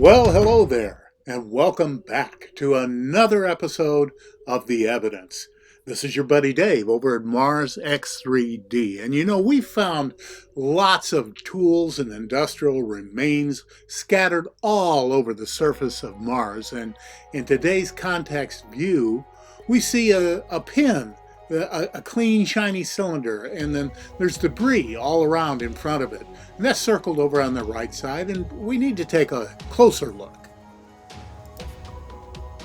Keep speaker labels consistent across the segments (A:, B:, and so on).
A: Well, hello there, and welcome back to another episode of The Evidence. This is your buddy Dave over at Mars X3D. And we found lots of tools and industrial remains scattered all over the surface of Mars. And in today's context view, we see a pin, a clean, shiny cylinder, and then there's debris all around in front of it. And that's circled over on the right side, and we need to take a closer look.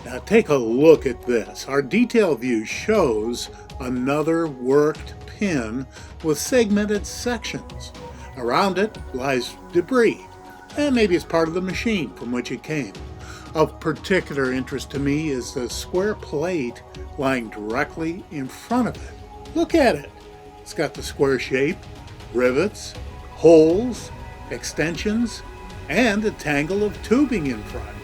A: Now take a look at this. Our detail view shows another worked pin with segmented sections. Around it lies debris, and maybe it's part of the machine from which it came. Of particular interest to me is the square plate lying directly in front of it. Look at it. It's got the square shape, rivets, holes, extensions, and a tangle of tubing in front.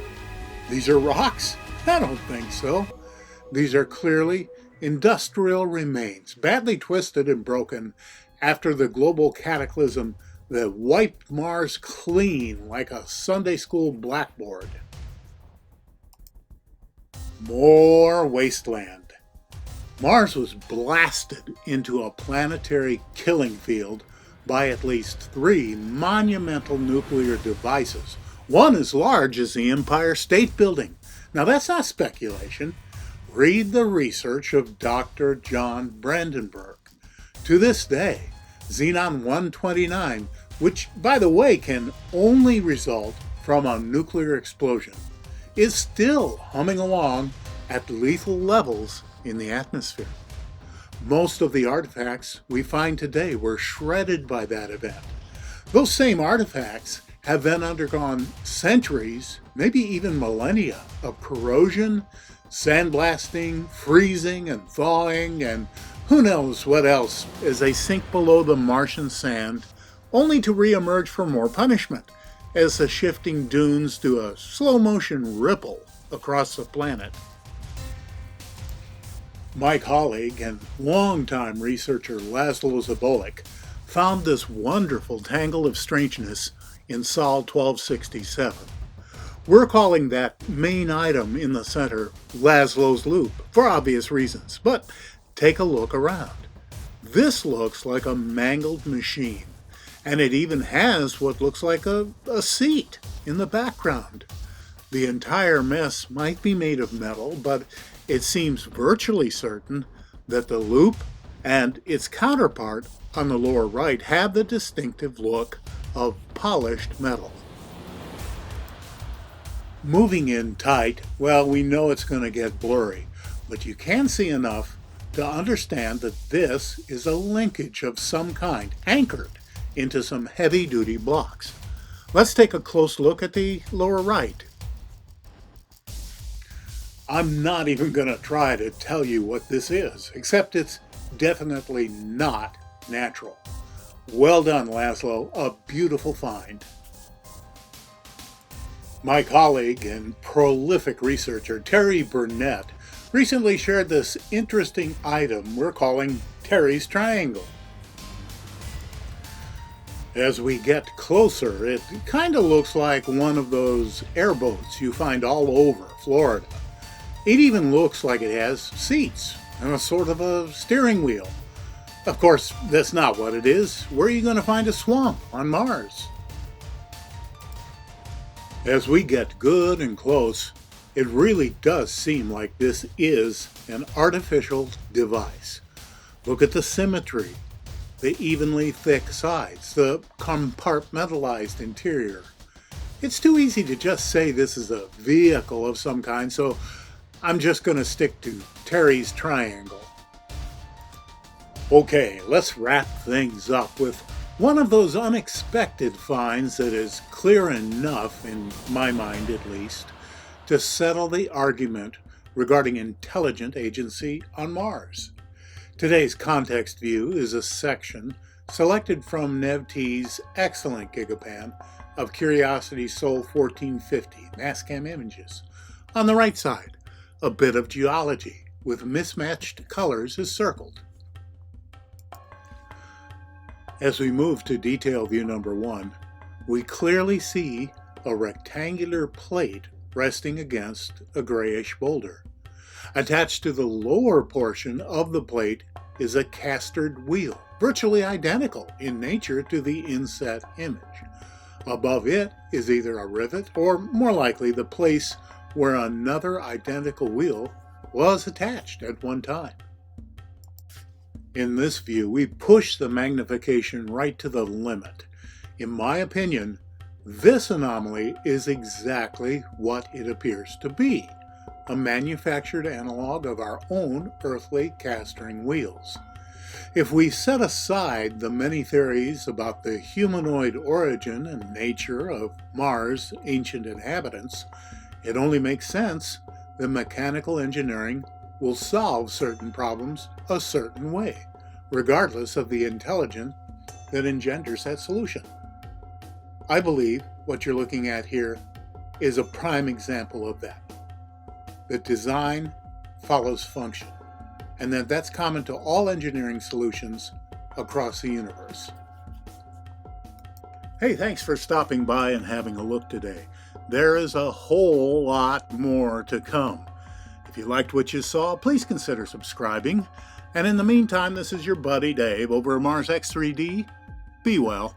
A: These are rocks? I don't think so. These are clearly industrial remains, badly twisted and broken after the global cataclysm that wiped Mars clean like a Sunday school blackboard. More wasteland. Mars was blasted into a planetary killing field by at least 3 monumental nuclear devices, one as large as the Empire State Building. Now that's not speculation. Read the research of Dr. John Brandenburg. To this day, Xenon-129, which by the way can only result from a nuclear explosion, is still humming along at lethal levels in the atmosphere. Most of the artifacts we find today were shredded by that event. Those same artifacts have then undergone centuries, maybe even millennia, of corrosion, sandblasting, freezing and thawing, and who knows what else as they sink below the Martian sand, only to re-emerge for more punishment as the shifting dunes do a slow-motion ripple across the planet. My colleague and longtime researcher Laszlo Zabolik found this wonderful tangle of strangeness in Sol 1267. We're calling that main item in the center Laszlo's Loop for obvious reasons, but take a look around. This looks like a mangled machine, and it even has what looks like a seat in the background. The entire mess might be made of metal, but it seems virtually certain that the loop and its counterpart on the lower right have the distinctive look of polished metal. Moving in tight, well, we know it's going to get blurry, but you can see enough to understand that this is a linkage of some kind, anchored into some heavy-duty blocks. Let's take a close look at the lower right. I'm not even going to try to tell you what this is, except it's definitely not natural. Well done, Laszlo. A beautiful find. My colleague and prolific researcher, Terry Burnett, recently shared this interesting item we're calling Terry's Triangle. As we get closer, it kind of looks like one of those airboats you find all over Florida. It even looks like it has seats and a sort of a steering wheel. Of course, that's not what it is. Where are you going to find a swamp on Mars? As we get good and close, it really does seem like this is an artificial device. Look at the symmetry, the evenly thick sides, the compartmentalized interior. It's too easy to just say this is a vehicle of some kind, so I'm just going to stick to Terry's Triangle. Okay, let's wrap things up with one of those unexpected finds that is clear enough, in my mind at least, to settle the argument regarding intelligent agency on Mars. Today's context view is a section selected from NevT's excellent gigapan of Curiosity Sol 1450 Mastcam images. On the right side, a bit of geology with mismatched colors is circled. As we move to detail view number 1, we clearly see a rectangular plate resting against a grayish boulder. Attached to the lower portion of the plate is a castered wheel, virtually identical in nature to the inset image. Above it is either a rivet or, more likely, the place where another identical wheel was attached at one time. In this view, we push the magnification right to the limit. In my opinion, this anomaly is exactly what it appears to be, a manufactured analog of our own earthly castering wheels. If we set aside the many theories about the humanoid origin and nature of Mars' ancient inhabitants, it only makes sense that mechanical engineering will solve certain problems a certain way, regardless of the intelligence that engenders that solution. I believe what you're looking at here is a prime example of that. That design follows function, and that's common to all engineering solutions across the universe. Hey, thanks for stopping by and having a look today. There is a whole lot more to come. If you liked what you saw, please consider subscribing. And in the meantime, this is your buddy Dave over at Mars X3D. Be well.